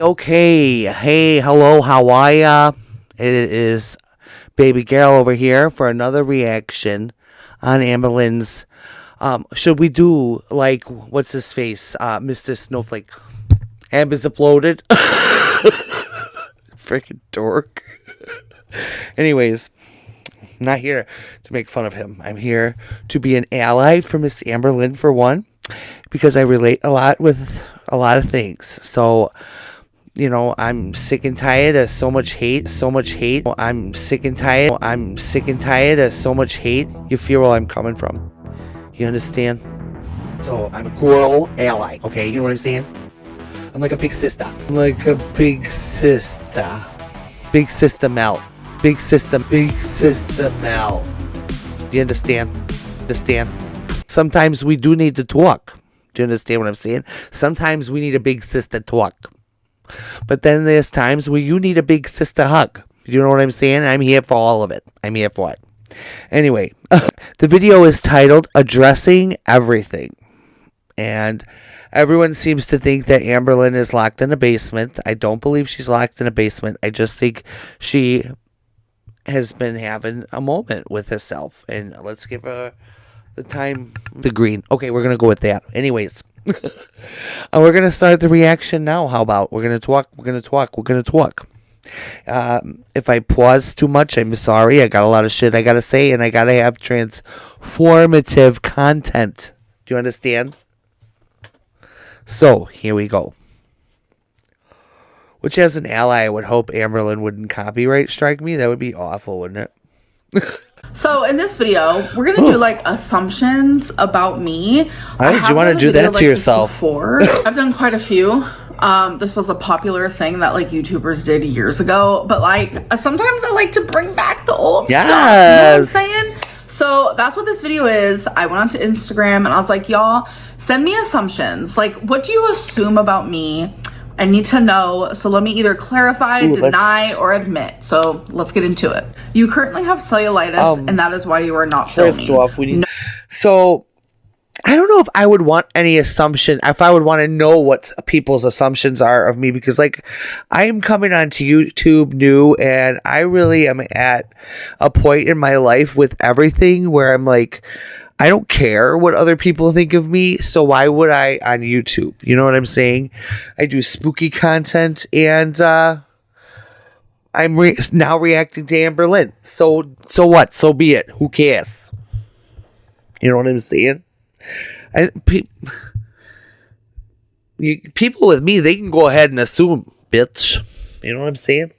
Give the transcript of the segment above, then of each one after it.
Okay, hey, hello, how are ya? It is Baby Girl over here for another reaction on Amberlynn's. Should we do like what's his face? Mr. Snowflake. Amber's uploaded. Freaking dork. Anyways, I'm not here to make fun of him. I'm here to be an ally for Miss Amberlynn for one, because I relate a lot with a lot of things. So, you know, I'm sick and tired of so much hate. I'm sick and tired of so much hate. You feel where I'm coming from. You understand? So I'm a girl ally, okay? You know what I'm saying? I'm like a big sister. Big sister Mel. Big sister Mel. Do you understand? Sometimes we do need to talk. Do you understand what I'm saying? Sometimes we need a big sister talk. But then there's times where you need a big sister hug. You know what I'm saying? I'm here for all of it. I'm here for it. Anyway, the video is titled Addressing Everything. And everyone seems to think that Amberlynn is locked in a basement. I don't believe she's locked in a basement. I just think she has been having a moment with herself. And let's give her the time, the green. Okay, we're going to go with that. Anyways. We're going to start the reaction now. How about we're going to talk. If I pause too much, I'm sorry. I got a lot of shit I got to say, and I got to have transformative content. Do you understand? So, here we go. Which, as an ally, I would hope Amberlynn wouldn't copyright strike me. That would be awful, wouldn't it? So in this video, we're going to do like assumptions about me. Why did you want to do that to yourself? Before. I've done quite a few. This was a popular thing that like YouTubers did years ago. But like sometimes I like to bring back the old stuff. You know what I'm saying? So that's what this video is. I went onto Instagram and I was like, y'all, send me assumptions. Like, what do you assume about me? I need to know, so let me either clarify, deny, or admit. So let's get into it. You currently have cellulitis, and that is why you are not filming. First off, we need. So I don't know if I would want any assumption. If I would want to know what people's assumptions are of me, because like I am coming onto YouTube new, and I really am at a point in my life with everything where I'm like, I don't care what other people think of me, so why would I on YouTube? You know what I'm saying? I do spooky content, and I'm now reacting to Amberlynn. So what? So be it. Who cares? You know what I'm saying? And people with me, they can go ahead and assume, bitch. You know what I'm saying?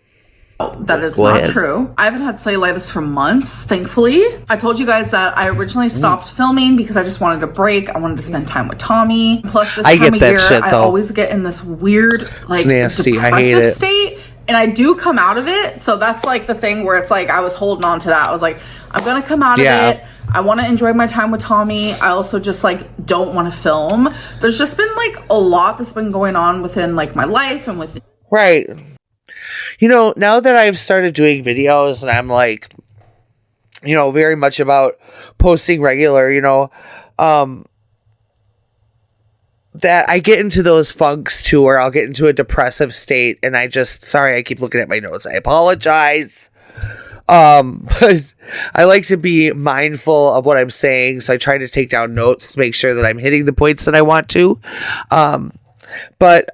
That is not true. I haven't had cellulitis for months, thankfully. I told you guys that I originally stopped filming because I just wanted a break. I wanted to spend time with Tommy. Plus, this time of year, I always get in this weird, like, depressive state. And I do come out of it. So that's like the thing where it's like I was holding on to that. I was like, I'm going to come out of it. I want to enjoy my time with Tommy. I also just like don't want to film. There's just been like a lot that's been going on within like my life and with... Right. You know, now that I've started doing videos and I'm like, you know, very much about posting regular, you know, that I get into those funks too, or I'll get into a depressive state, and I just, sorry, I keep looking at my notes. I apologize. But I like to be mindful of what I'm saying, so I try to take down notes to make sure that I'm hitting the points that I want to. But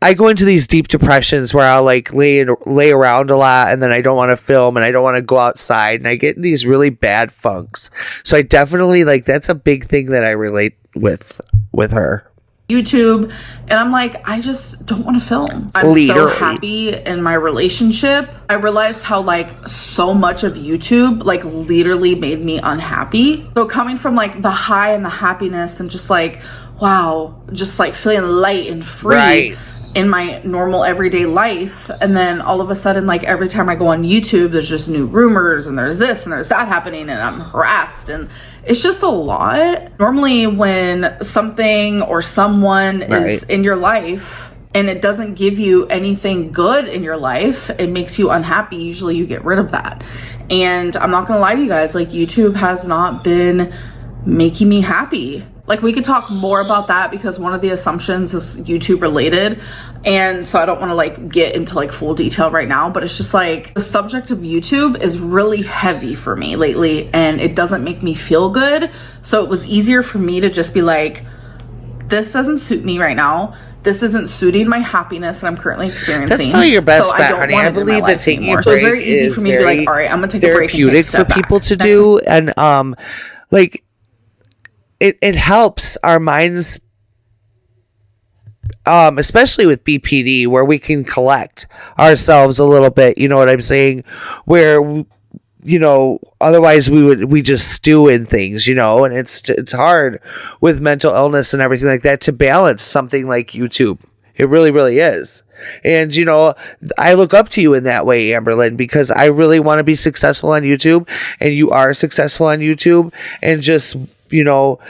I go into these deep depressions where I'll like lay around a lot, and then I don't want to film and I don't want to go outside, and I get in these really bad funks. So I definitely like, that's a big thing that I relate with her. YouTube, and I'm like, I just don't want to film. I'm so happy in my relationship. I realized how like so much of YouTube like literally made me unhappy. So coming from like the high and the happiness and just like, wow, just like feeling light and free in my normal everyday life, and then all of a sudden like every time I go on YouTube there's just new rumors and there's this and there's that happening, and I'm harassed, and it's just a lot. Normally when something or someone is in your life and it doesn't give you anything good in your life, it makes you unhappy. Usually you get rid of that. And I'm not gonna lie to you guys, like YouTube has not been making me happy. Like, we could talk more about that because one of the assumptions is YouTube related. And so I don't want to like get into like full detail right now, but it's just like the subject of YouTube is really heavy for me lately and it doesn't make me feel good. So it was easier for me to just be like, this doesn't suit me right now. This isn't suiting my happiness that I'm currently experiencing. That's probably your best bet, honey. I believe that taking a break so it's very easy for me to be like, all right, I'm gonna take a break and take a step for people back. to do, and like it helps our minds, especially with BPD, where we can collect ourselves a little bit. You know what I'm saying? Where, you know, otherwise we just stew in things, you know, and it's hard with mental illness and everything like that to balance something like YouTube. It really, really is. And, you know, I look up to you in that way, Amberlynn, because I really want to be successful on YouTube, and you are successful on YouTube, and just, you know,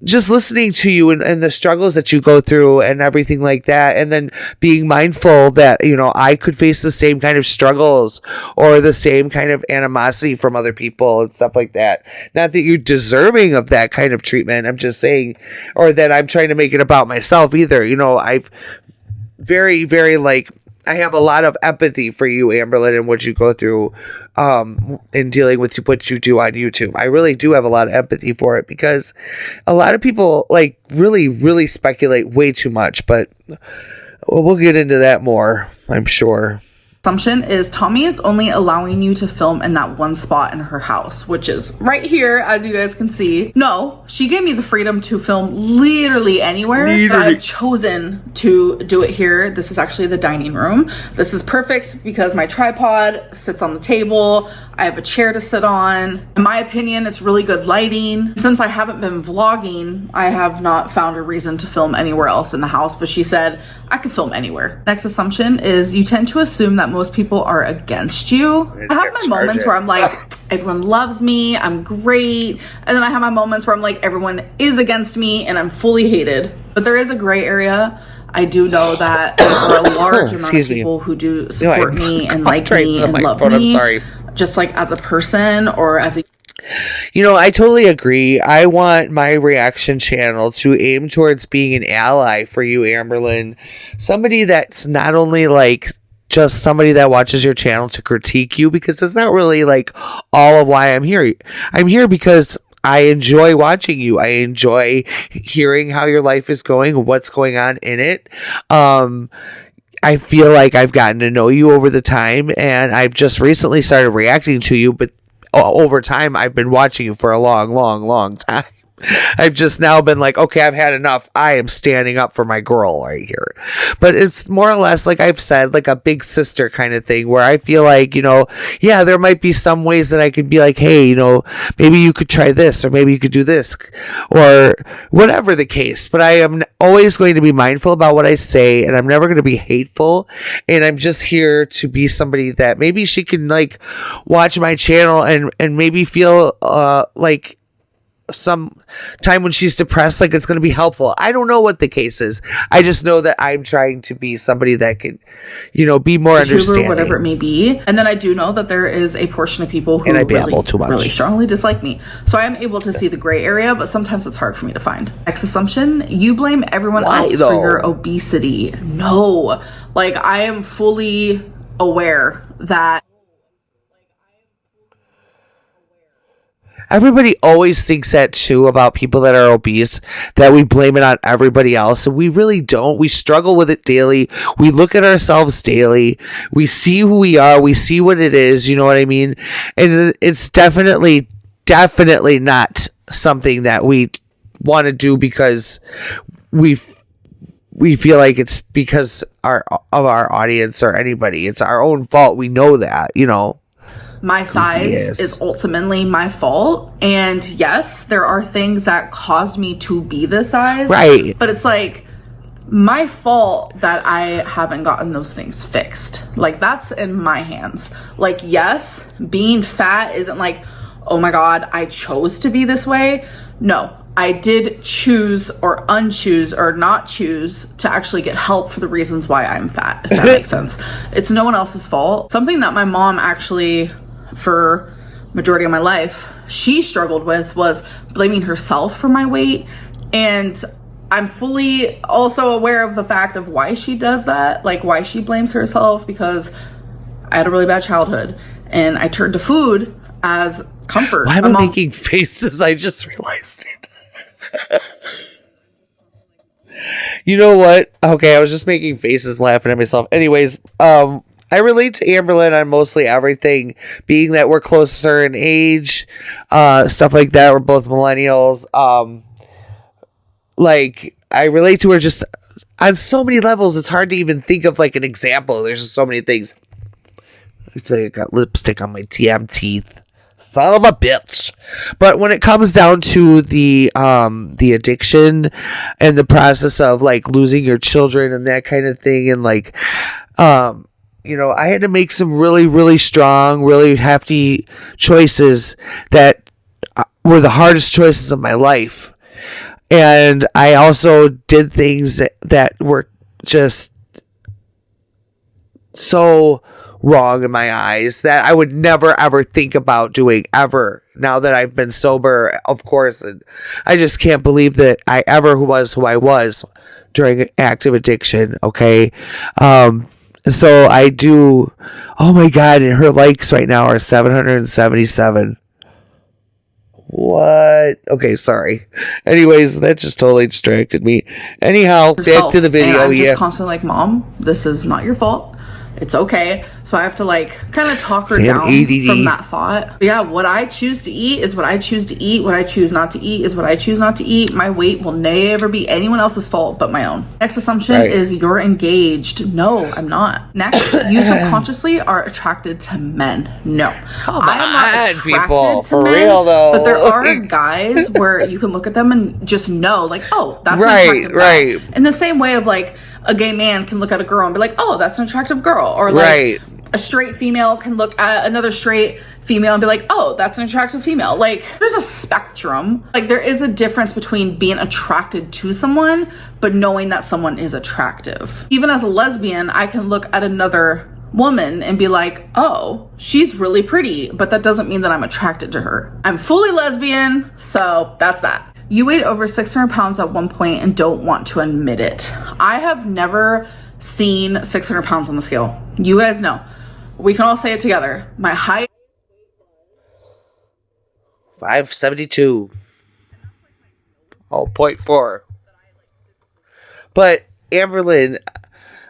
just listening to you and the struggles that you go through and everything like that, and then being mindful that, you know, I could face the same kind of struggles or the same kind of animosity from other people and stuff like that. Not that you're deserving of that kind of treatment, I'm just saying, or that I'm trying to make it about myself either. You know, I've very, very, like, I have a lot of empathy for you, Amberlynn, and what you go through in dealing with what you do on YouTube. I really do have a lot of empathy for it, because a lot of people like really, really speculate way too much, but we'll get into that more, I'm sure. Assumption is Tommy is only allowing you to film in that one spot in her house, which is right here, as you guys can see. No, she gave me the freedom to film literally anywhere, but I've chosen to do it here. This is actually the dining room. This is perfect because my tripod sits on the table. I have a chair to sit on. In my opinion, it's really good lighting. Since I haven't been vlogging, I have not found a reason to film anywhere else in the house, but she said I could film anywhere. Next assumption is you tend to assume that most people are against you. I have my moments where I'm like, everyone loves me, I'm great. And then I have my moments where I'm like, everyone is against me and I'm fully hated. But there is a gray area. I do know that there are a large amount of people who do support me and like me and love me. I'm sorry. Just like as a person or as a... You know, I totally agree. I want my reaction channel to aim towards being an ally for you, Amberlynn. Somebody that's not only like just somebody that watches your channel to critique you, because it's not really like all of why I'm here. I'm here because I enjoy watching you. I enjoy hearing how your life is going, what's going on in it. I feel like I've gotten to know you over the time, and I've just recently started reacting to you, but over time, I've been watching you for a long, long, long time. I've just now been like, okay, I've had enough. I am standing up for my girl right here. But it's more or less, like I've said, like a big sister kind of thing, where I feel like, you know, yeah, there might be some ways that I could be like, hey, you know, maybe you could try this, or maybe you could do this, or whatever the case. But I am always going to be mindful about what I say, and I'm never going to be hateful. And I'm just here to be somebody that maybe she can like watch my channel and maybe feel like some time when she's depressed, like it's going to be helpful. I don't know what the case is. I just know that I'm trying to be somebody that can, you know, be more understanding, whatever it may be. And then I do know that there is a portion of people who really strongly dislike me. So I am able to see the gray area, but sometimes it's hard for me to find. Next assumption, you blame everyone else for your obesity. No, like I am fully aware that everybody always thinks that too about people that are obese, that we blame it on everybody else. And we really don't. We struggle with it daily. We look at ourselves daily. We see who we are. We see what it is. You know what I mean? And it's definitely not something that we want to do because we feel like it's because of our audience or anybody. It's our own fault. We know that, you know. My size is ultimately my fault. And yes, there are things that caused me to be this size. Right. But it's like my fault that I haven't gotten those things fixed. Like that's in my hands. Like, yes, being fat isn't like, oh my God, I chose to be this way. No, I did choose or unchoose or not choose to actually get help for the reasons why I'm fat, if that makes sense. It's no one else's fault. Something that my mom actually, for majority of my life, she struggled with was blaming herself for my weight And I'm fully also aware of the fact of why she does that, like why she blames herself, because I had a really bad childhood and I turned to food as comfort. Why am I making faces? I just realized it. You know what? Okay, I was just making faces laughing at myself. Anyways, I relate to Amberlynn on mostly everything, being that we're closer in age, stuff like that. We're both millennials. Like, I relate to her just on so many levels. It's hard to even think of like an example. There's just so many things. I feel like I got lipstick on my teeth. Son of a bitch. But when it comes down to the addiction and the process of like losing your children and that kind of thing, and like, you know, I had to make some really, really strong, really hefty choices that were the hardest choices of my life. And I also did things that were just so wrong in my eyes that I would never ever think about doing ever, now that I've been sober, of course. And I just can't believe that I ever was who I was during active addiction. Okay. So I do. Oh my God. And her likes right now are 777. What? Okay, sorry. Anyways, that just totally distracted me. Anyhow, back to the video. And I'm just constantly like, Mom, this is not your fault. It's okay. So I have to like kind of talk her down ADD. from that thought. But yeah, what I choose to eat is what I choose to eat. What I choose not to eat is what I choose not to eat. My weight will never be anyone else's fault but my own. Next assumption is you're engaged. No, I'm not. Next, you subconsciously are attracted to men. No. Come I am not attracted people. to For men, real, though. but there are guys where you can look at them and just know, like, oh, that's an attractive guy. In the same way of like, a gay man can look at a girl and be like, oh, that's an attractive girl. Or like a straight female can look at another straight female and be like, oh, that's an attractive female. Like, there's a spectrum. Like, there is a difference between being attracted to someone, but knowing that someone is attractive. Even as a lesbian, I can look at another woman and be like, oh, she's really pretty, but that doesn't mean that I'm attracted to her. I'm fully lesbian, so that's that. You weighed over 600 pounds at one point and don't want to admit it. I have never seen 600 pounds on the scale. You guys know. We can all say it together. My height, 572. Oh, 0.4. But Amberlynn,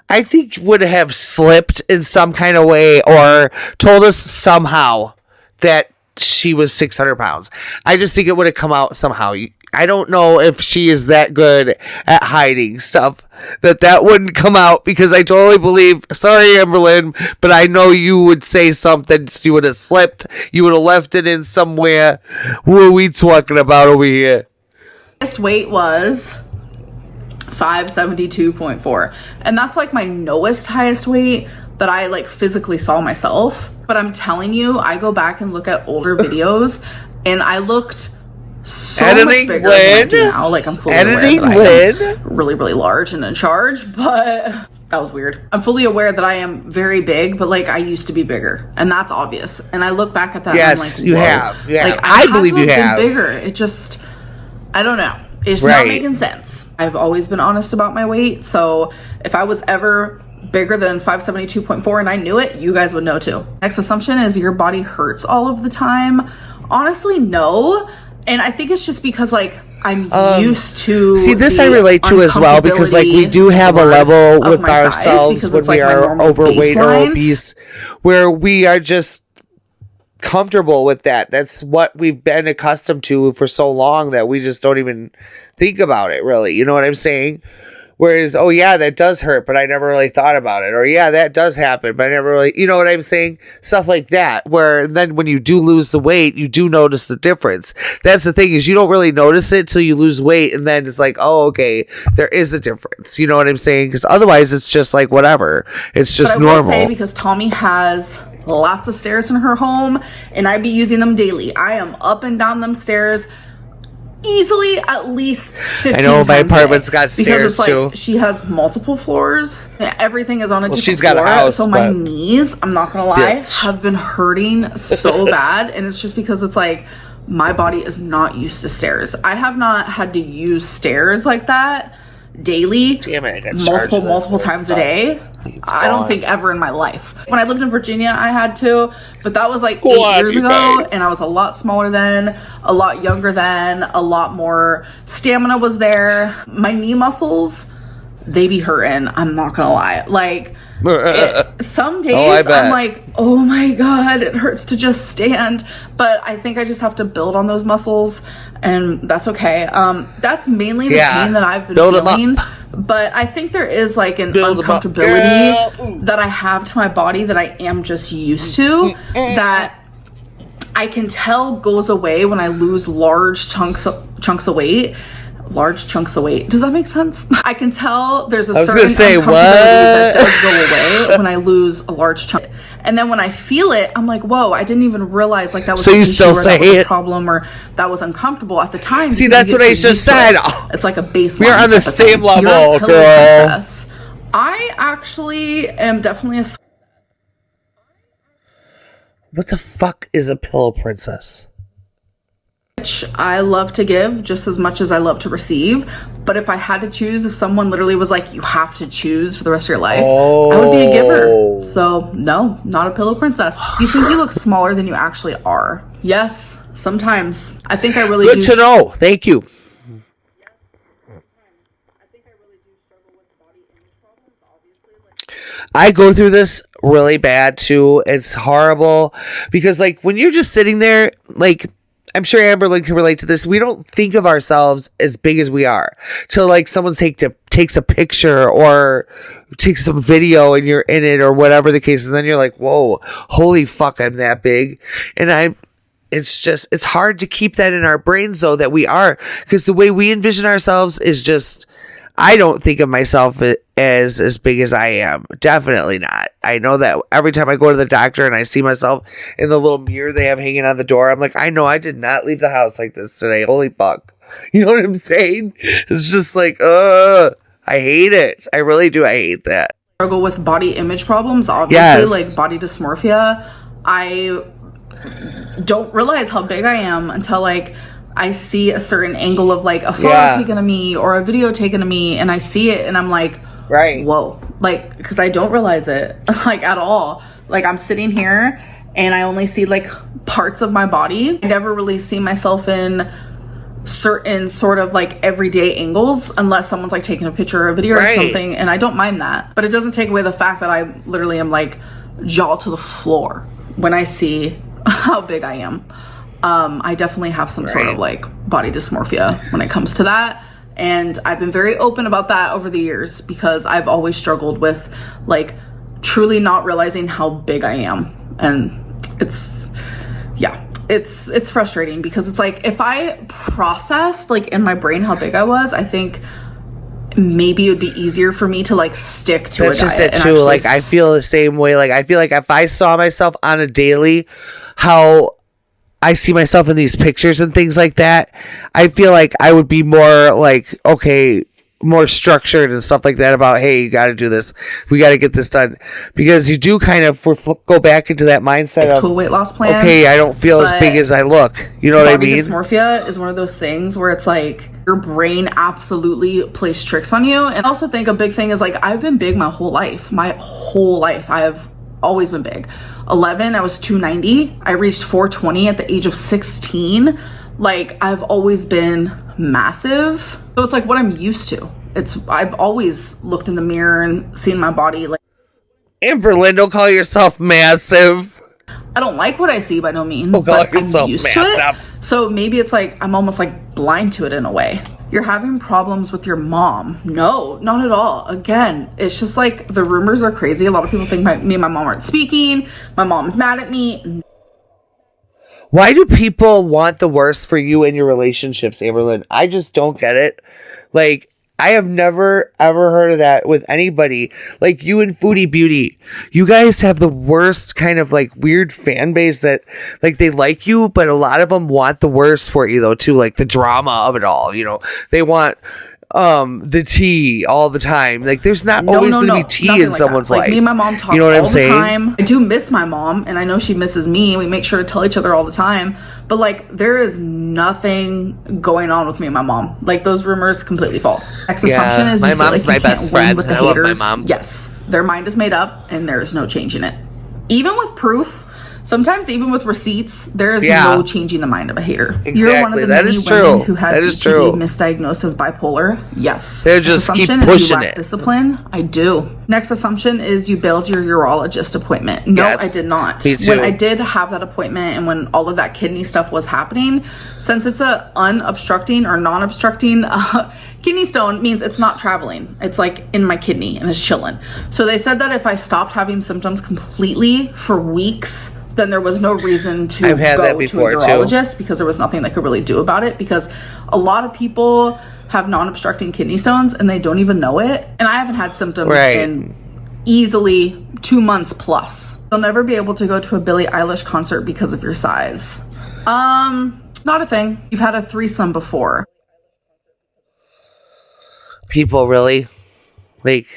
I think, would have slipped in some kind of way or told us somehow that she was 600 pounds. I just think it would have come out somehow. I don't know if she is that good at hiding stuff that wouldn't come out, because I totally believe, sorry Amberlynn, but I know you would say something. You would have slipped. You would have left it in somewhere. What are we talking about over here? highest weight was 572.4, and that's like my lowest highest weight that I like physically saw myself. But I'm telling you, I go back and look at older videos and I looked so much bigger than I do now. Like, I'm fully aware that I am really, really large and in charge, but that was weird. I'm fully aware that I am very big, but like, I used to be bigger, and that's obvious. And I look back at that yes, and I'm like, you have. Yeah, like, I believe you been have. Bigger. It just, I don't know. It's not making sense. I've always been honest about my weight, so if I was ever bigger than 572.4 and I knew it, you guys would know too. Next assumption is your body hurts all of the time. Honestly, no. And I think it's just because like I'm used to see this. I relate to as well, because like we do have a level with ourselves when we are overweight or obese where we are just comfortable with that. That's what we've been accustomed to for so long that we just don't even think about it really. You know what I'm saying? Whereas, oh yeah, that does hurt, but I never really thought about it. Or yeah, that does happen, but I never really, you know what I'm saying? Stuff like that. Where then when you do lose the weight, you do notice the difference. That's the thing, is you don't really notice it till you lose weight, and then it's like, oh, okay, there is a difference. You know what I'm saying? Because otherwise it's just like whatever. It's just normal. Will say, because Tommy has lots of stairs in her home, and I be using them daily. I am up and down them stairs easily at least 15 times. I know, my apartment's got stairs too. She has multiple floors. Everything is on a different she's got floor. A house, so my knees, I'm not gonna lie, have been hurting so bad. And it's just because it's like my body is not used to stairs. I have not had to use stairs like that daily. Damn it, I got multiple times a day. I don't think ever in my life. When I lived in Virginia, I had to, but that was like 8 years ago, and I was a lot smaller then, a lot younger then, a lot more stamina was there. My knee muscles, they be hurting. I'm not gonna lie. Like, some days I'm like, oh my God, it hurts to just stand. But I think I just have to build on those muscles, and that's okay. That's mainly the pain that I've been feeling. But I think there is like an uncomfortability that I have to my body that I am just used to, that I can tell goes away when I lose large chunks of weight. Large chunks of weight. Does that make sense? I can tell there's a certain uncomfortability that does go away when I lose a large chunk. And then when I feel it, I'm like, whoa, I didn't even realize like that was an issue, or that was a problem, or that was uncomfortable at the time. See, that's what I just said. It's like a baseline. We're on the same level, girl. Princess. I actually am definitely a... What the fuck is a pillow princess? I love to give just as much as I love to receive. But if I had to choose, if someone literally was like, you have to choose for the rest of your life, I would be a giver. So no, not a pillow princess. You think you look smaller than you actually are. Yes, sometimes. I think I really do. Good to know. Thank you. I go through this really bad too. It's horrible because like when you're just sitting there, like, I'm sure Amberlynn can relate to this. We don't think of ourselves as big as we are till like someone takes a picture or takes some video and you're in it or whatever the case is. And then you're like, whoa, holy fuck, I'm that big. And it's hard to keep that in our brains though, that we are, because the way we envision ourselves is just, I don't think of myself as big as I am. Definitely not. I know that every time I go to the doctor and I see myself in the little mirror they have hanging on the door, I'm like, I know I did not leave the house like this today. Holy fuck. You know what I'm saying? It's just like, I hate it. I really do. I hate that. Struggle with body image problems, obviously, like body dysmorphia. I don't realize how big I am until like I see a certain angle of like a photo taken of me or a video taken of me, and I see it and I'm like, right, whoa, like, because I don't realize it like at all. Like I'm sitting here and I only see like parts of my body. I never really see myself in certain sort of like everyday angles unless someone's like taking a picture or a video or something, and I don't mind that. But it doesn't take away the fact that I literally am like jaw to the floor when I see how big I am. I definitely have some sort of like body dysmorphia when it comes to that. And I've been very open about that over the years because I've always struggled with like truly not realizing how big I am. And it's frustrating because it's like, if I processed like in my brain how big I was, I think maybe it would be easier for me to like stick to That's a diet. just it too. Like I feel the same way. Like I feel like if I saw myself on a daily, how I see myself in these pictures and things like that, I feel like I would be more like, okay, more structured and stuff like that about, hey, you got to do this. We got to get this done. Because you do kind of go back into that mindset of, to a weight loss plan. Okay, I don't feel as big as I look. You know what I mean? Body dysmorphia is one of those things where it's like your brain absolutely plays tricks on you. And I also think a big thing is like, I've been big my whole life. I have always been big. 11, I was 290. I reached 420 at the age of 16. Like I've always been massive. So it's like what I'm used to. I've always looked in the mirror and seen my body. Like, Amberlynn, don't call yourself massive. I don't like what I see by no means, but I'm used to it. So maybe it's like I'm almost like blind to it in a way. You're having problems with your mom. No, not at all. Again, it's just like the rumors are crazy. A lot of people think me and my mom aren't speaking. My mom's mad at me. Why do people want the worst for you in your relationships, Amberlynn? I just don't get it. Like, I have never, ever heard of that with anybody. Like, you and Foodie Beauty, you guys have the worst kind of, like, weird fan base that, like, they like you, but a lot of them want the worst for you, though, too. Like, the drama of it all, you know. They want the tea all the time. Like, there's not always going to be tea Nothing in someone's like life. Me and my mom talk you know what all I'm the saying? time. I do miss my mom, and I know she misses me. We make sure to tell each other all the time. But like, there is nothing going on with me and my mom. Like, those rumors completely false. Next assumption is my you feel mom's like you my best can't win friend. with the I love haters. my mom. Yes, their mind is made up, and there's no changing it. Even with proof. Sometimes even with receipts, there is no changing the mind of a hater. Exactly. You're one of the that many is women true. who had that is BPD true. misdiagnosed as bipolar. Yes. They just keep pushing it. Discipline. I do. Next assumption is you bailed your urologist appointment. No, I did not. Me too. When I did have that appointment and when all of that kidney stuff was happening, since it's a unobstructing or non-obstructing kidney stone, means it's not traveling. It's like in my kidney and it's chilling. So they said that if I stopped having symptoms completely for weeks, then there was no reason to go to a urologist because there was nothing they could really do about it, because a lot of people have non-obstructing kidney stones and they don't even know it. And I haven't had symptoms in easily 2 months plus. You'll never be able to go to a Billie Eilish concert because of your size. Not a thing. You've had a threesome before. People really? Like,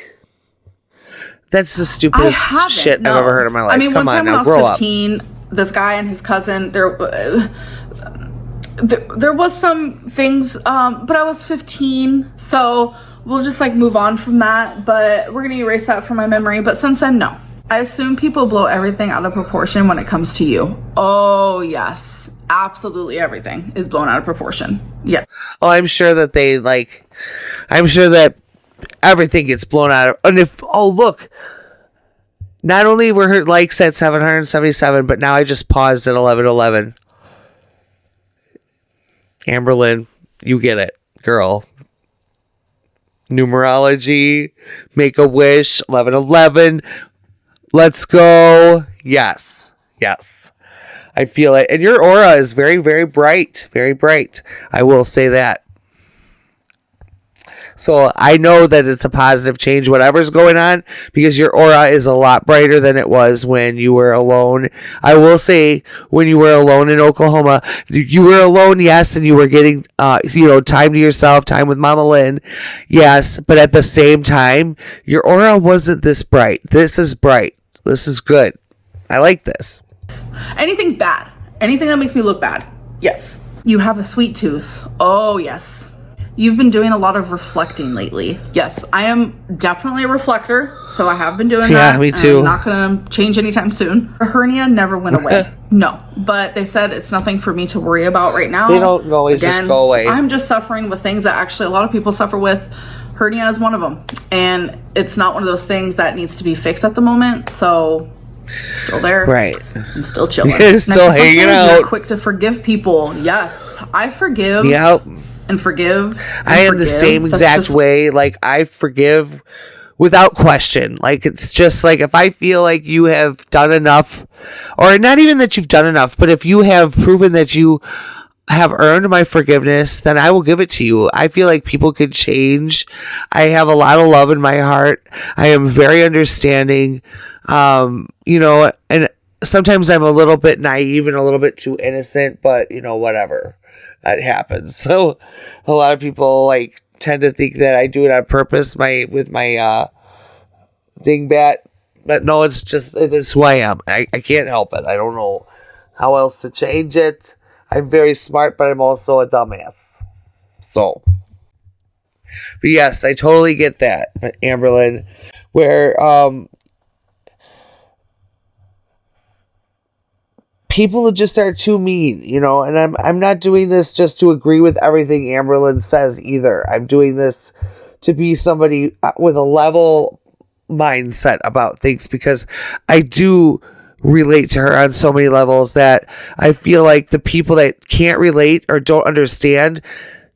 that's the stupidest shit I've ever heard in my life. I mean, Come one time on, when I was 15, this guy and his cousin, there was some things, but I was 15, so we'll just like move on from that. But we're gonna erase that from my memory. But since then, no. I assume people blow everything out of proportion when it comes to you. Oh yes, absolutely everything is blown out of proportion. Yes. Oh, I'm sure that I'm sure that everything gets blown out of, and look, not only were her likes at 777, but now I just paused at 1111. Amberlynn, you get it, girl. Numerology, make a wish, 1111. Let's go. Yes. I feel it. And your aura is very, very bright. Very bright. I will say that. So I know that it's a positive change, whatever's going on, because your aura is a lot brighter than it was when you were alone. I will say, when you were alone in Oklahoma, you were alone, yes, and you were getting, time to yourself, time with Mama Lynn, yes, but at the same time, your aura wasn't this bright. This is bright. This is good. I like this. Anything bad, anything that makes me look bad, yes. You have a sweet tooth. Oh, yes. You've been doing a lot of reflecting lately. Yes, I am definitely a reflector, so I have been doing that. Yeah, me too. I'm not going to change anytime soon. A hernia never went away. No, but they said it's nothing for me to worry about right now. They don't always just go away. I'm just suffering with things that actually a lot of people suffer with. Hernia is one of them. And it's not one of those things that needs to be fixed at the moment, so still there. Right. And still chilling. Still hanging out. You're quick to forgive people. Yes, I forgive. Yep. And forgive. I am the same exact way. Like, I forgive without question. Like, it's just like, if I feel like you have done enough, or not even that you've done enough, but if you have proven that you have earned my forgiveness, then I will give it to you. I feel like people can change. I have a lot of love in my heart. I am very understanding. And sometimes I'm a little bit naive and a little bit too innocent, but whatever. That happens. So a lot of people tend to think that I do it on purpose with my dingbat, but no, it is who I am. I can't help it. I don't know how else to change it. I'm very smart, but I'm also a dumbass. So, but yes, I totally get that, Amberlynn, where people just are too mean, and I'm not doing this just to agree with everything Amberlynn says either. I'm doing this to be somebody with a level mindset about things, because I do relate to her on so many levels that I feel like the people that can't relate or don't understand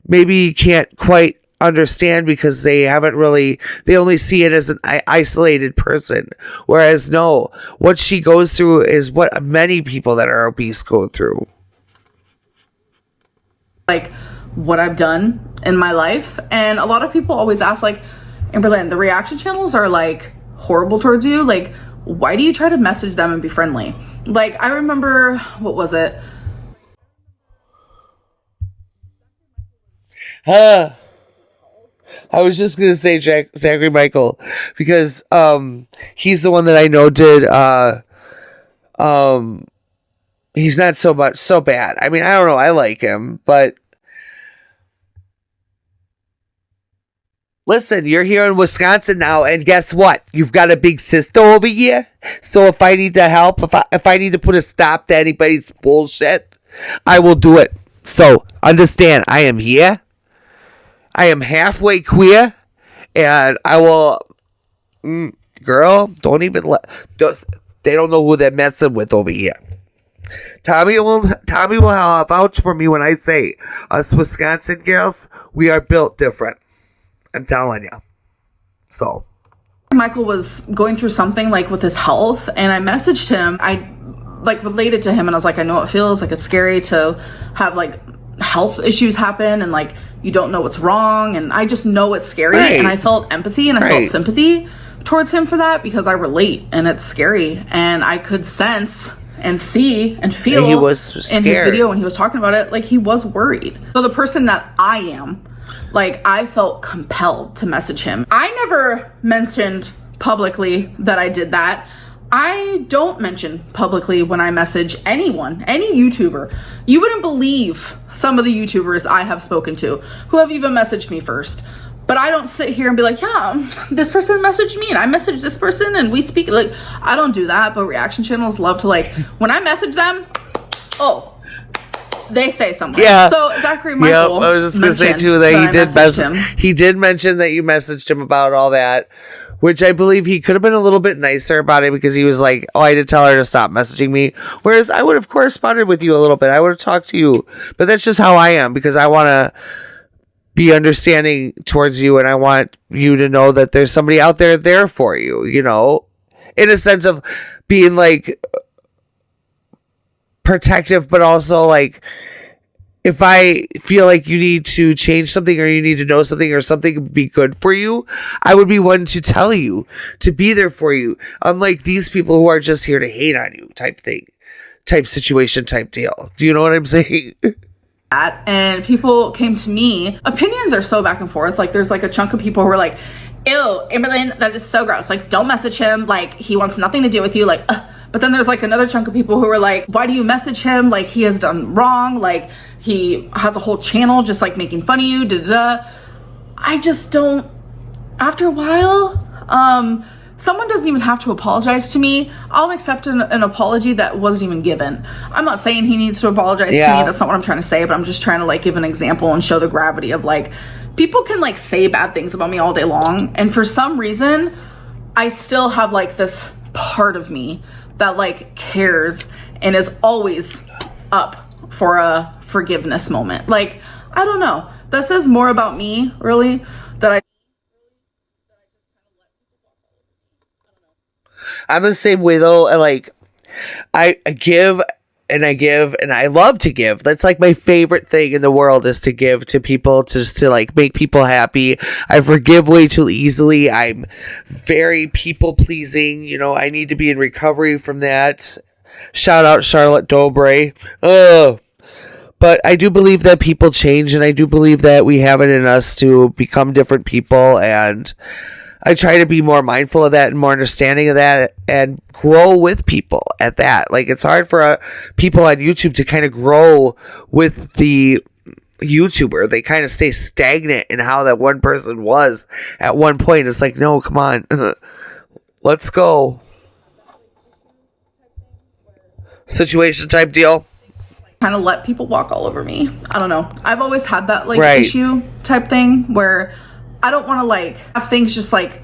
maybe can't quite understand because they only see it as an isolated person, whereas no, what she goes through is what many people that are obese go through. Like what I've done in my life, and a lot of people always ask, Amberlynn, the reaction channels are horrible towards you, why do you try to message them and be friendly? I remember, what was it? I was just gonna say Zachary Michael because he's the one that I know did he's not so bad. I mean, I don't know, I like him, but listen, you're here in Wisconsin now, and guess what? You've got a big sister over here. So if I need to help, if I need to put a stop to anybody's bullshit, I will do it. So understand, I am here. I am halfway queer, and I will. Girl, don't even they don't know who they're messing with over here. Tommy will vouch for me when I say us Wisconsin girls, we are built different. I'm telling you. So Michael was going through something like with his health, and I messaged him. I like related to him, and I was like, I know it feels like it's scary to have like health issues happen, and like you don't know what's wrong, and I just know it's scary. Right. And I felt empathy and I felt sympathy towards him for that because I relate, and it's scary, and I could sense and see and feel he was scared. In his video when he was talking about it, like he was worried. So the person that I am, like, I felt compelled to message him. I never mentioned publicly that I did that. I don't mention publicly when I message anyone, any YouTuber. You wouldn't believe some of the YouTubers I have spoken to who have even messaged me first. But I don't sit here and be like, yeah, this person messaged me and I messaged this person and we speak. Like, I don't do that, but reaction channels love to, like, when I message them, they say something. Yeah. So Zachary Michael. Yep, I was just gonna say too that he did mention that you messaged him about all that, which I believe he could have been a little bit nicer about it because he was like, "Oh, I did tell her to stop messaging me." Whereas I would have corresponded with you a little bit. I would have talked to you, but that's just how I am because I want to be understanding towards you, and I want you to know that there's somebody out there for you. You know, in a sense of being like protective, but also like if I feel like you need to change something or you need to know something or something would be good for you, I would be one to tell you, to be there for you, unlike these people who are just here to hate on you type thing, type situation, type deal. Do you know what I'm saying? And people came to me. Opinions are so back and forth. Like, there's like a chunk of people who are like, ew, Amberlynn, that is so gross. Like, don't message him. Like, he wants nothing to do with you. Like, But then there's like another chunk of people who are like, why do you message him? Like, he has done wrong. Like, he has a whole channel just like making fun of you. I just don't. After a while, someone doesn't even have to apologize to me. I'll accept an apology that wasn't even given. I'm not saying he needs to apologize to me. That's not what I'm trying to say, but I'm just trying to like give an example and show the gravity of like, people can like say bad things about me all day long. And for some reason, I still have like this part of me that like cares and is always up for a forgiveness moment. Like, I don't know. That says more about me, really, that I'm the same way though. Like, I give and I love to give. That's like my favorite thing in the world is to give to people, just to like make people happy. I forgive way too easily. I'm very people pleasing. You know, I need to be in recovery from that. Shout out Charlotte Dobre. But I do believe that people change, and I do believe that we have it in us to become different people, and I try to be more mindful of that and more understanding of that and grow with people at that. Like, it's hard for people on YouTube to kind of grow with the YouTuber. They kind of stay stagnant in how that one person was at one point. It's like, no, come on. Let's go. Situation type deal. Kind of let people walk all over me. I don't know. I've always had that like issue type thing where I don't want to like have things just like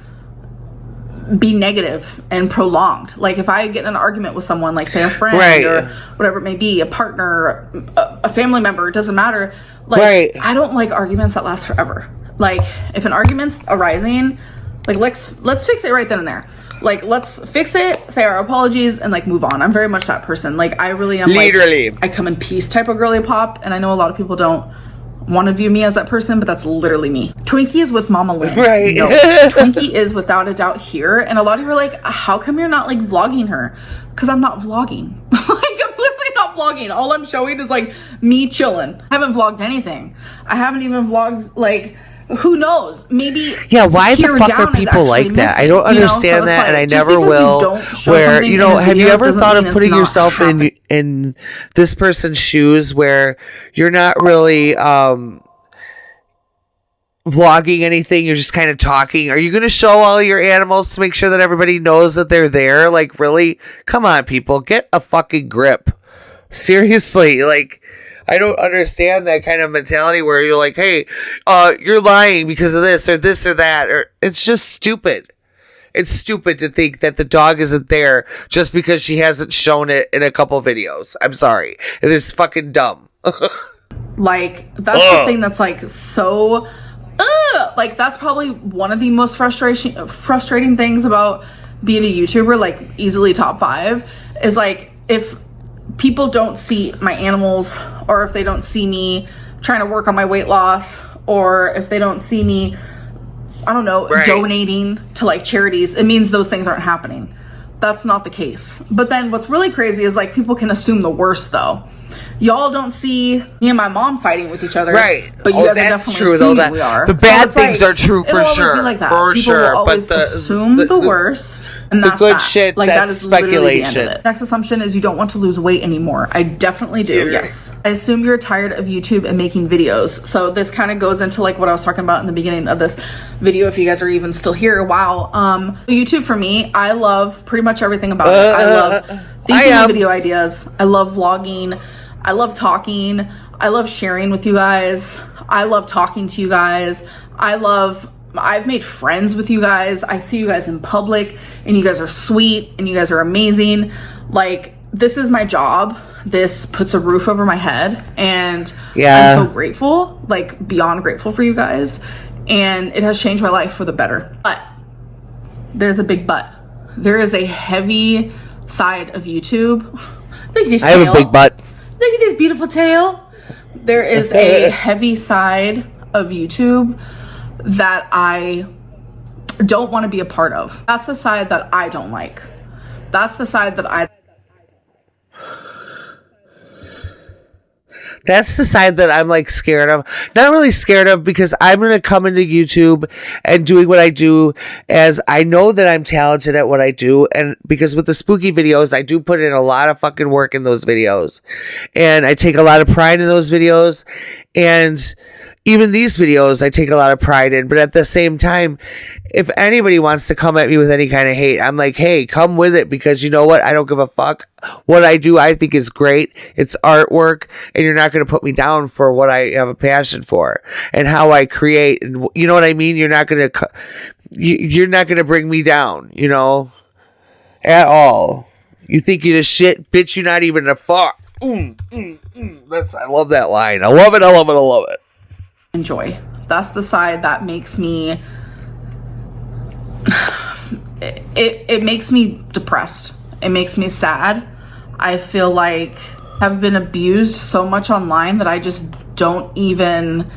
be negative and prolonged. Like, if I get in an argument with someone, like say a friend or whatever it may be, a partner, a family member, it doesn't matter. Like, I don't like arguments that last forever. Like, if an argument's arising, like let's fix it right then and there. Like, let's fix it, say our apologies, and like move on. I'm very much that person. Like, I really am literally like, I come in peace type of girly pop, and I know a lot of people don't want to view me as that person, but that's literally me. Twinkie is with Mama Lynn. No, Twinkie is without a doubt here. And a lot of you are like, how come you're not like vlogging her? Because I'm not vlogging. Like, I'm literally not vlogging. All I'm showing is like me chilling. I haven't vlogged anything. I haven't even vlogged like who knows? Maybe yeah. Why the here fuck are down is people like actually that? I missing, don't you know? So understand it's that, like, and I just never because you will. don't show Where, something you in know, a have you video ever doesn't thought mean of it's putting not yourself happening. in this person's shoes, where you're not really vlogging anything, you're just kind of talking? Are you going to show all your animals to make sure that everybody knows that they're there? Like, really? Come on, people, get a fucking grip. Seriously, like, I don't understand that kind of mentality where you're like, hey, you're lying because of this or that, or it's just stupid. It's stupid to think that the dog isn't there just because she hasn't shown it in a couple videos. I'm sorry. It is fucking dumb. Like, that's the thing that's like so like, that's probably one of the most frustrating things about being a YouTuber, like easily top 5, is like, if people don't see my animals, or if they don't see me trying to work on my weight loss, or if they don't see me, I don't know, donating to like charities, it means those things aren't happening. That's not the case. But then what's really crazy is like, people can assume the worst though. Y'all don't see me and my mom fighting with each other, right? But you guys are definitely assuming we are. The bad so things like, are true for sure, be like that. for People sure. Will always but assume the worst, and that's the good that. shit, like, that's that is speculation. The end of it. speculation. Next assumption is you don't want to lose weight anymore. I definitely do. Yes, I assume you're tired of YouTube and making videos. So this kind of goes into like what I was talking about in the beginning of this video. If you guys are even still here, wow. YouTube for me, I love pretty much everything about it. I love thinking of video ideas. I love vlogging. I love talking. I love sharing with you guys. I love talking to you guys. I've made friends with you guys. I see you guys in public and you guys are sweet and you guys are amazing. Like, this is my job. This puts a roof over my head, and I'm so grateful, like beyond grateful for you guys. And it has changed my life for the better. But there's a big but. There is a heavy side of YouTube. Look at this tail. I have a big butt. Look at this beautiful tail. There is a heavy side of YouTube that I don't want to be a part of. That's the side that I don't like. That's the side that That's the side that I'm like scared of. Not really scared of, because I'm going to come into YouTube and doing what I do, as I know that I'm talented at what I do. And because with the spooky videos, I do put in a lot of fucking work in those videos, and I take a lot of pride in those videos. And even these videos I take a lot of pride in. But at the same time, if anybody wants to come at me with any kind of hate, I'm like, hey, come with it, because you know what? I don't give a fuck. What I do, I think is great. It's artwork, and you're not going to put me down for what I have a passion for and how I create. And you know what I mean? You're not going to bring me down, you know, at all. You think you're the shit, bitch. You're not even a fuck. I love that line. I love it. I love it. I love it. enjoy. That's the side that makes me it makes me depressed. It makes me sad. I feel like I've been abused so much online that I just don't even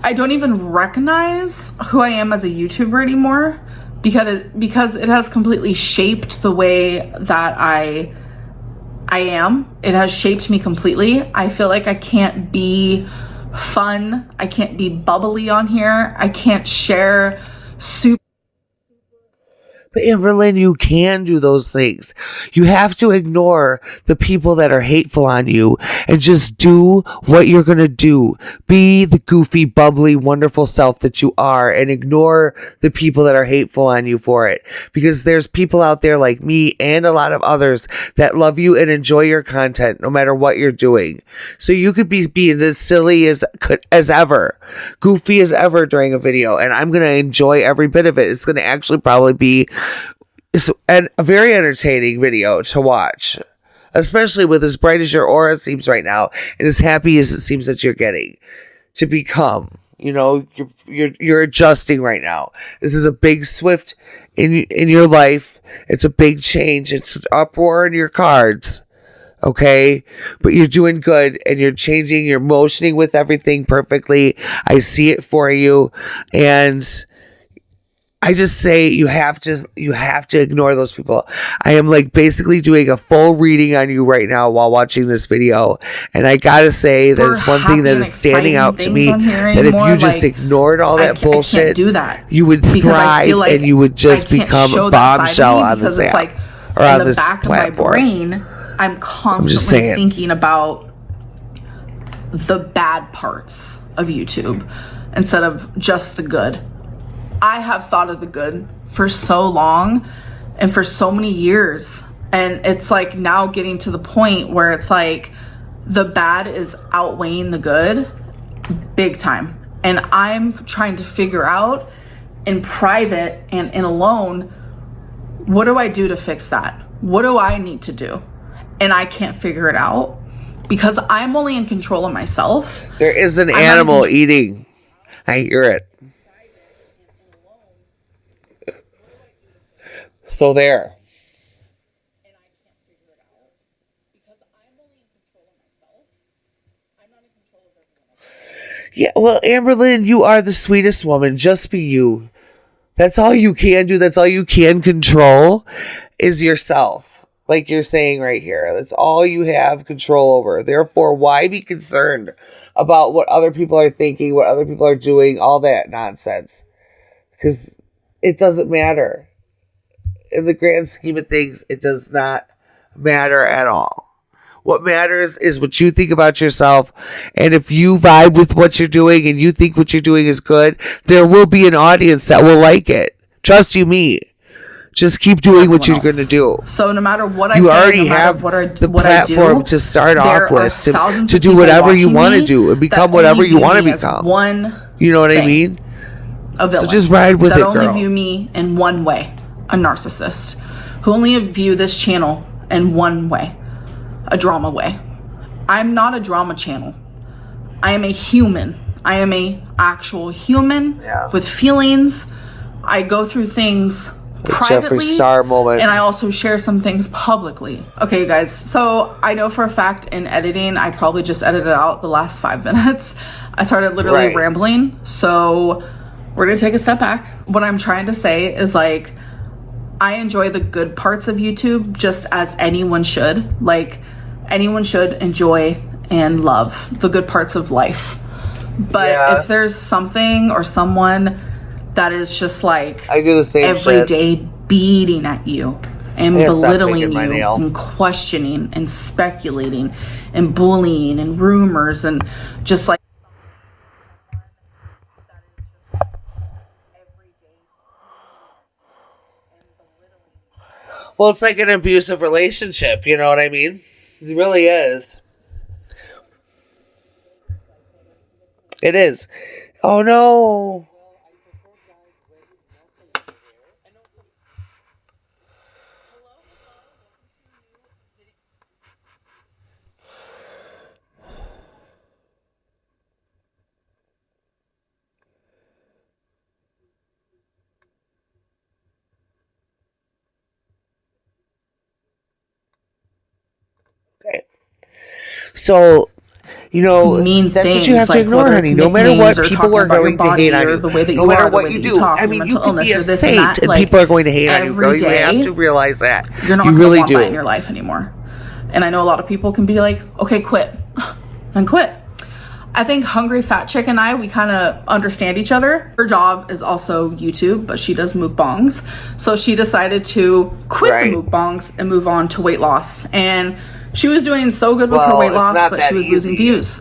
recognize who I am as a YouTuber anymore, because it has completely shaped the way that I am. It has shaped me completely. I feel like I can't be fun. I can't be bubbly on here. I can't share super. But Amberlynn, you can do those things. You have to ignore the people that are hateful on you and just do what you're going to do. Be the goofy, bubbly, wonderful self that you are, and ignore the people that are hateful on you for it. Because there's people out there like me and a lot of others that love you and enjoy your content no matter what you're doing. So you could be being as silly as ever, goofy as ever during a video, and I'm going to enjoy every bit of it. It's going to actually probably be a very entertaining video to watch, especially with as bright as your aura seems right now and as happy as it seems that you're getting to become. You know, you're adjusting right now. This is a big shift in your life. It's a big change. It's an uproar in your cards. Okay, but you're doing good, and you're changing. You're motioning with everything perfectly. I see it for you, and I just say you have to ignore those people. I am like basically doing a full reading on you right now while watching this video, and I gotta say there's one thing that is standing out to me, that if you just ignored all that bullshit, I can't do that, you would thrive, like, and you would just become a bombshell on this app, like, or on this back platform. Of my brain, I'm constantly thinking about the bad parts of YouTube instead of just the good. I have thought of the good for so long and for so many years. And it's like now getting to the point where it's like the bad is outweighing the good big time. And I'm trying to figure out in private and in alone, what do I do to fix that? What do I need to do? And I can't figure it out because I'm only in control of myself. There is an animal eating. I hear it. So there. And I can't figure it out because I'm only in control of myself. I'm not in control of everyone else. Yeah, well, Amberlynn, you are the sweetest woman. Just be you. That's all you can do. That's all you can control is yourself. Like you're saying right here. That's all you have control over. Therefore, why be concerned about what other people are thinking, what other people are doing, all that nonsense? Because it doesn't matter. In the grand scheme of things, it does not matter at all. What matters is what you think about yourself. And if you vibe with what you're doing and you think what you're doing is good, there will be an audience that will like it. Trust you me. Just keep doing what you're going to do. So no matter what you already have the platform to start off with, to do whatever you want to do and become whatever you want to become. You know what I mean? So just ride with it, girl. That only view me in one way. A narcissist who only view this channel in one way, a drama way. I'm not a drama channel. I am a human. I am a actual human with feelings. I go through things privately, Jeffree Star moment, and I also share some things publicly. Okay, guys, so I know for a fact in editing, I probably just edited out the last 5 minutes. I started literally rambling, so we're gonna take a step back. What I'm trying to say is, like, I enjoy the good parts of YouTube just as anyone should. Like, anyone should enjoy and love the good parts of life. But if there's something or someone that is just like, I do the same every day beating at you and belittling you and questioning and speculating and bullying and rumors and just like, well, it's like an abusive relationship, you know what I mean? It really is. It is. Oh no. Okay. So, you know, that's what you have to ignore, honey. No matter what, people are going to hate on you. No matter what you do. I mean, you can be a saint and people are going to hate on you, girl. You have to realize that. You're not going to want that in your life anymore. And I know a lot of people can be like, okay, quit. And quit. I think Hungry Fat Chick and I, we kind of understand each other. Her job is also YouTube, but she does mukbangs. So she decided to quit the mukbangs and move on to weight loss. And she was doing so good with her weight loss, but she was losing views,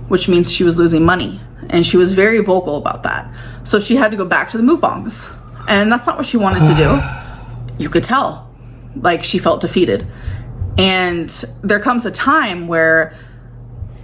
which means she was losing money. And she was very vocal about that. So she had to go back to the mukbangs. And that's not what she wanted to do. You could tell. Like, she felt defeated. And there comes a time where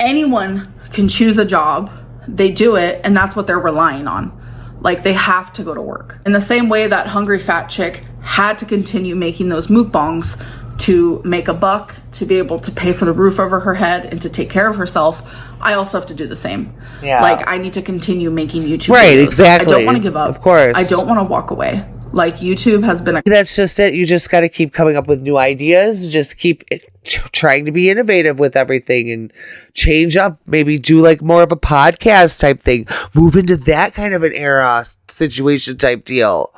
anyone can choose a job, they do it, and that's what they're relying on. Like, they have to go to work. In the same way that Hungry Fat Chick had to continue making those mukbangs to make a buck, to be able to pay for the roof over her head and to take care of herself, I also have to do the same. Yeah. Like, I need to continue making YouTube videos. Exactly. I don't want to give up. Of course. I don't want to walk away. Like, YouTube has been That's just it. You just got to keep coming up with new ideas. Just keep trying to be innovative with everything and change up. Maybe do like more of a podcast type thing. Move into that kind of an era situation type deal.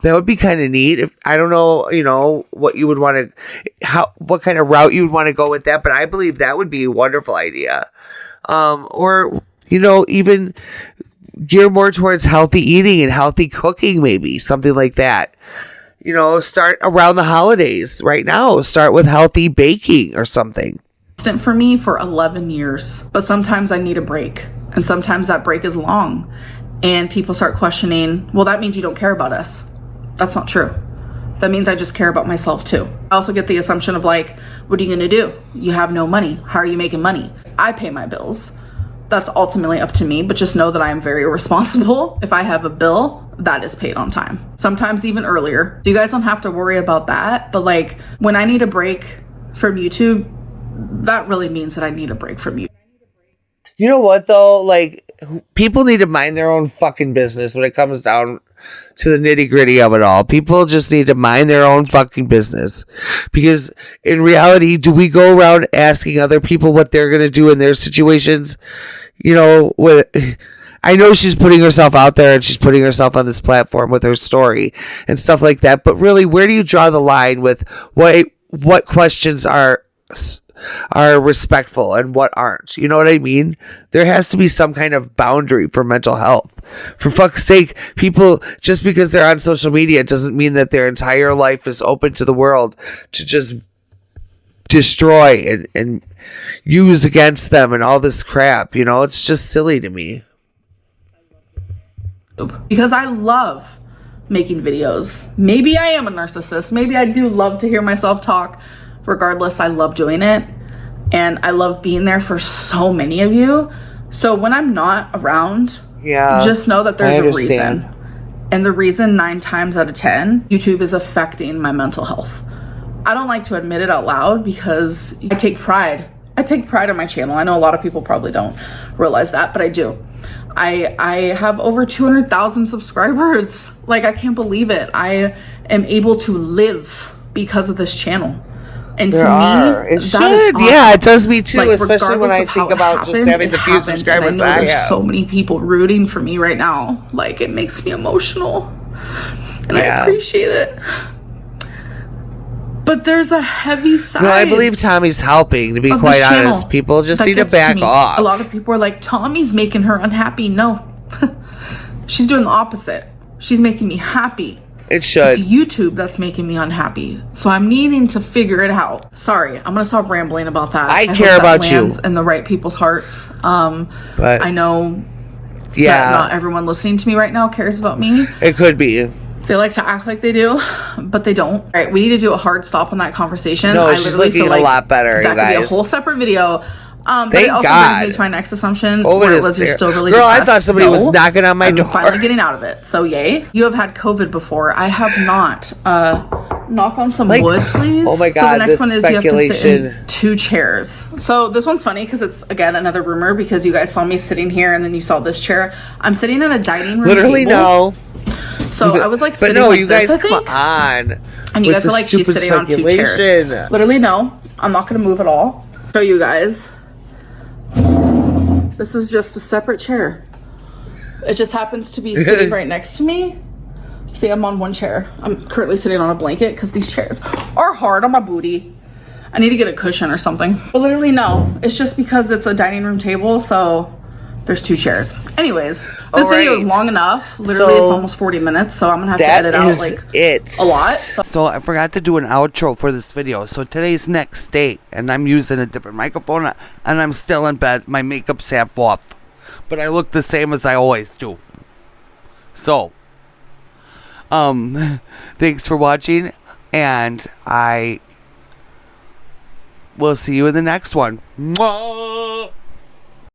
That would be kind of neat. If I don't know, what you would want to, what kind of route you would want to go with that. But I believe that would be a wonderful idea. Or, even gear more towards healthy eating and healthy cooking, maybe something like that. Start around the holidays right now. Start with healthy baking or something. For me for 11 years, but sometimes I need a break, and sometimes that break is long, and people start questioning, well, that means you don't care about us. That's not true. That means I just care about myself too. I also get the assumption of like, what are you gonna do? You have no money. How are you making money? I pay my bills. That's ultimately up to me, but just know that I am very responsible. If I have a bill, that is paid on time. Sometimes even earlier. You guys don't have to worry about that, but like when I need a break from YouTube, that really means that I need a break from you. You know what though? Like, people need to mind their own fucking business when it comes down to the nitty gritty of it all. People just need to mind their own fucking business. Because in reality, do we go around asking other people what they're going to do in their situations? I know she's putting herself out there and she's putting herself on this platform with her story and stuff like that. But really, where do you draw the line with what questions are respectful and what aren't? You know what I mean? There has to be some kind of boundary for mental health. For fuck's sake, people, just because they're on social media doesn't mean that their entire life is open to the world to just destroy and use against them and all this crap. It's just silly to me. Because I love making videos. Maybe I am a narcissist. Maybe I do love to hear myself talk. Regardless, I love doing it, and I love being there for so many of you. So when I'm not around, just know that there's a reason. And the reason 9 times out of 10, YouTube is affecting my mental health. I don't like to admit it out loud because I take pride. I take pride in my channel. I know a lot of people probably don't realize that, but I do. I have over 200,000 subscribers. Like, I can't believe it. I am able to live because of this channel. And to me, it should. Awesome. Yeah, it does me too, especially when I think about just having the few subscribers I have. There's so many people rooting for me right now. Like, it makes me emotional. And I appreciate it. But there's a heavy side. No, I believe Tommy's helping, to be quite honest. People just need to back off. A lot of people are like, Tommy's making her unhappy. No. She's doing the opposite. She's making me happy. It should. It's YouTube that's making me unhappy. So I'm needing to figure it out. Sorry, I'm going to stop rambling about that. I care about you. In the right people's hearts. But I know that not everyone listening to me right now cares about me. It could be. They like to act like they do, but they don't. All right, we need to do a hard stop on that conversation. No, she's looking a lot better, you guys. That could be a whole separate video. But Thank it also God. brings me to my next assumption. Where Liz, you're still really Girl, depressed. I thought somebody was knocking on my door. I'm finally getting out of it. So yay. You have had COVID before. I have not. Knock on some wood, please. Oh my God, so the next this one is speculation. You have to sit in 2 chairs. So this one's funny because it's, again, another rumor because you guys saw me sitting here and then you saw this chair. I'm sitting at a dining room Literally table. So I was like sitting like you guys this, I think. Come on. And you guys are like, she's sitting on 2 chairs. Literally, no. I'm not going to move at all. Show you guys. This is just a separate chair. It just happens to be sitting right next to me. See, I'm on one chair. I'm currently sitting on a blanket because these chairs are hard on my booty. I need to get a cushion or something. But literally, no. It's just because it's a dining room table, so there's 2 chairs. Anyways, this video is long enough. Literally, it's almost 40 minutes, so I'm gonna have to edit out like a lot. So I forgot to do an outro for this video. So today's next day, and I'm using a different microphone, and I'm still in bed. My makeup's half off, but I look the same as I always do. So, thanks for watching, and I will see you in the next one. Mwah!